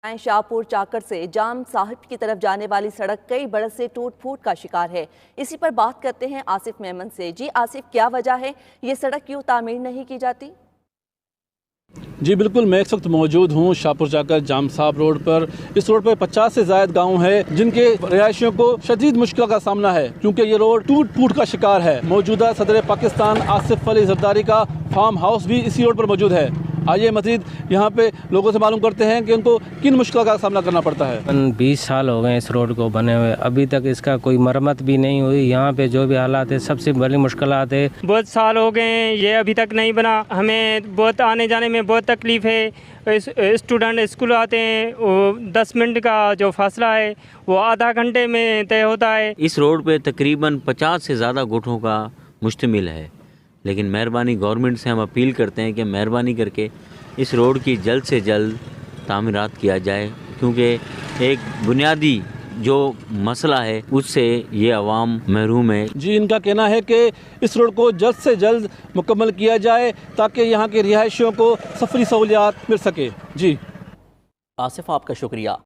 शाहपुर चाकर से जाम साहिब की तरफ जाने वाली सड़क कई बरस से टूट फूट का शिकार है। इसी पर बात करते हैं आसिफ मेमन से। जी आसिफ, क्या वजह है ये सड़क क्यों तामीर नहीं की जाती? जी बिल्कुल, मैं इस वक्त मौजूद हूँ शाहपुर चाकर जाम साहब रोड पर। इस रोड पर 50 से ज़ायद गांव है जिनके रिहायशियों को शदीद मुश्किल का सामना है क्योंकि ये रोड टूट फूट का शिकार है। मौजूदा सदर पाकिस्तान आसिफ अली जरदारी का फार्म हाउस भी इसी रोड पर मौजूद है। आइए मज़ीद यहाँ पे लोगों से मालूम करते हैं कि उनको किन मुश्किल का सामना करना पड़ता है। 20 साल हो गए इस रोड को बने हुए, अभी तक इसका कोई मरम्मत भी नहीं हुई। यहाँ पे जो भी हालात है सबसे बड़ी मुश्किलात है। बहुत साल हो गए हैं, ये अभी तक नहीं बना। हमें बहुत आने जाने में बहुत तकलीफ़ है। स्टूडेंट स्कूल आते हैं, वो 10 मिनट का जो फासला है वो आधा घंटे में तय होता है। इस रोड पे तकरीबन 50 से ज़्यादा गुठों का मुश्तमिल है, लेकिन मेहरबानी गवर्नमेंट से हम अपील करते हैं कि मेहरबानी करके इस रोड की जल्द से जल्द तामीरात किया जाए, क्योंकि एक बुनियादी जो मसला है उससे ये अवाम महरूम है। जी, इनका कहना है कि इस रोड को जल्द से जल्द मुकम्मल किया जाए ताकि यहाँ के रिहायशियों को सफरी सहूलियात मिल सके। जी आसिफ, आपका शुक्रिया।